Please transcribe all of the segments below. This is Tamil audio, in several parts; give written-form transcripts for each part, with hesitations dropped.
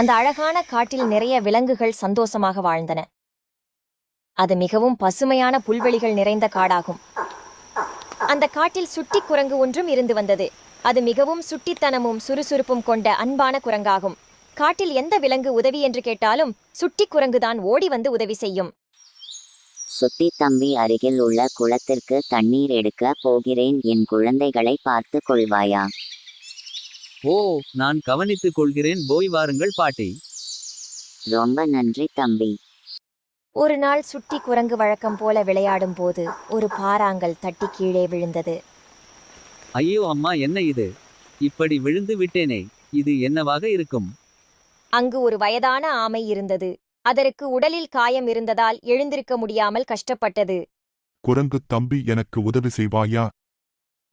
அந்த அழகான காட்டில் நிறைய விலங்குகள் சந்தோஷமாக வாழ்ந்தன. அது மிகவும் பசுமையான புல்வெளிகள் நிறைந்த காடாகும். அந்த காட்டில் சுட்டி குரங்கு ஒன்றும் இருந்து வந்தது. அது மிகவும் சுட்டித்தனமும் சுறுசுறுப்பும் கொண்ட அன்பான குரங்காகும். காட்டில் எந்த விலங்கு உதவி என்று கேட்டாலும் சுட்டி குரங்குதான் ஓடி வந்து உதவி செய்யும். சுட்டி தம்பி, அருகில் உள்ள குளத்திற்கு தண்ணீர் எடுக்க போகிறேன். என் குழந்தைகளை பார்த்து கொள்வாயா? ஓ, நான் கவனித்துக் கொள்கிறேன். போய் வாருங்கள் பாட்டி. ரொம்ப நன்றி தம்பி. ஒரு நாள் சுட்டி குரங்கு வழக்கம் போல விளையாடும் போது ஒரு பாறாங்கல் தட்டி கீழே விழுந்தது. ஐயோ அம்மா, என்ன இது? இப்படி விழுந்து விட்டேனே. இது என்னவாக இருக்கும்? அங்கு ஒரு வயதான ஆமை இருந்தது. அதற்கு உடலில் காயம் இருந்ததால் எழுந்திருக்க முடியாமல் கஷ்டப்பட்டது. குரங்கு தம்பி, எனக்கு உதவி செய்வாயா?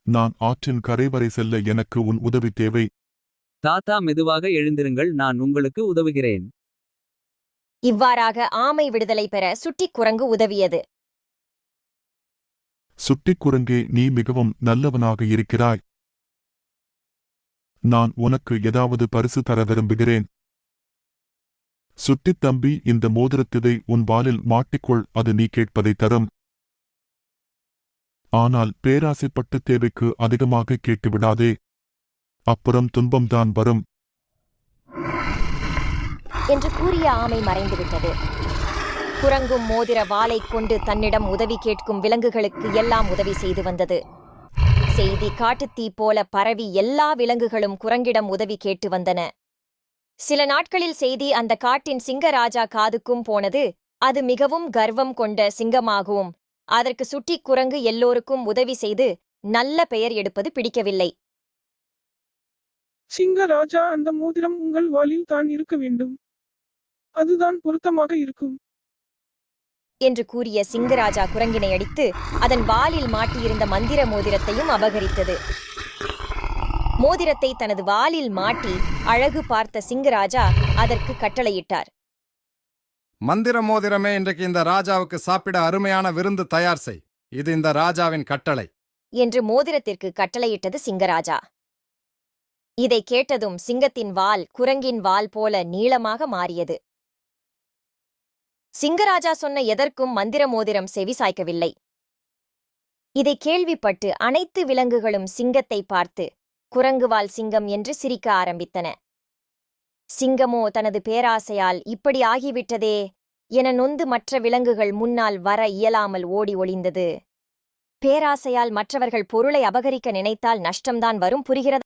நான் ஆற்றின் கரை வரை செல்ல எனக்கு உன் உதவி தேவை. தாத்தா, மெதுவாக எழுந்திருங்கள், நான் உங்களுக்கு உதவுகிறேன். இவ்வாறாக ஆமை விடுதலை பெற சுட்டி குரங்கு உதவியது. சுட்டிக் குரங்கே, நீ மிகவும் நல்லவனாக இருக்கிறாய். நான் உனக்கு ஏதாவது பரிசு தர விரும்புகிறேன். சுட்டித் தம்பி, இந்த மோதிரத்திதை உன் வாலில் மாட்டிக்கொள். அது நீ கேட்பதை தரும். ஆனால் பேராசைப்பட்டு தேவைக்கு அதிகமாக கேட்டுவிடாதே. அப்புறம் துன்பம்தான் வரும் என்று கூறிய ஆமை மறைந்துவிட்டது. குரங்கும் மோதிர வாளை கொண்டு தன்னிடம் உதவி கேட்கும் விலங்குகளுக்கு எல்லாம் உதவி செய்து வந்தது. செய்தி காட்டுத்தீ போல பரவி எல்லா விலங்குகளும் குரங்கிடம் உதவி கேட்டு வந்தன. சில நாட்களில் செய்தி அந்த காட்டின் சிங்கராஜா காதுக்கும் போனது. அது மிகவும் கர்வம் கொண்ட சிங்கமாகவும் அதற்கு சுட்டி குரங்கு எல்லோருக்கும் உதவி செய்து நல்ல பெயர் எடுப்பது பிடிக்கவில்லை. சிங்கராஜா, அந்த மோதிரம் உங்கள் வாளில் தான் இருக்க வேண்டும். அதுதான் பொருத்தமாக இருக்கும் என்று கூறிய சிங்கராஜா குரங்கினை அடித்து அதன் வாலில் மாட்டியிருந்த மந்திர மோதிரத்தையும் அபகரித்தது. மோதிரத்தை தனது வாலில் மாட்டி அழகு பார்த்த சிங்கராஜா அதற்கு கட்டளையிட்டார். மந்திர மோதிரமே, இன்றைக்கு இந்த ராஜாவுக்கு சாப்பிட அருமையான விருந்து தயார் செய். இது இந்த ராஜாவின் கட்டளை என்று மோதிரத்திற்கு கட்டளையிட்டது சிங்கராஜா. இதை கேட்டதும் சிங்கத்தின் வால் குரங்கின் வால் போல நீளமாக மாறியது. சிங்கராஜா சொன்ன எதற்கும் மந்திர மோதிரம் செவி சாய்க்கவில்லை. இதை கேள்விப்பட்டு அனைத்து விலங்குகளும் சிங்கத்தை பார்த்து குரங்குவால் சிங்கம் என்று சிரிக்க ஆரம்பித்தன. சிங்கமோ தனது பேராசையால் இப்படி ஆகிவிட்டதே என நொந்து மற்ற விலங்குகள் முன்னால் வர இயலாமல் ஓடி ஒளிந்தது. பேராசையால் மற்றவர்கள் பொருளை அபகரிக்க நினைத்தால் நஷ்டம்தான் வரும், புரிகிறது.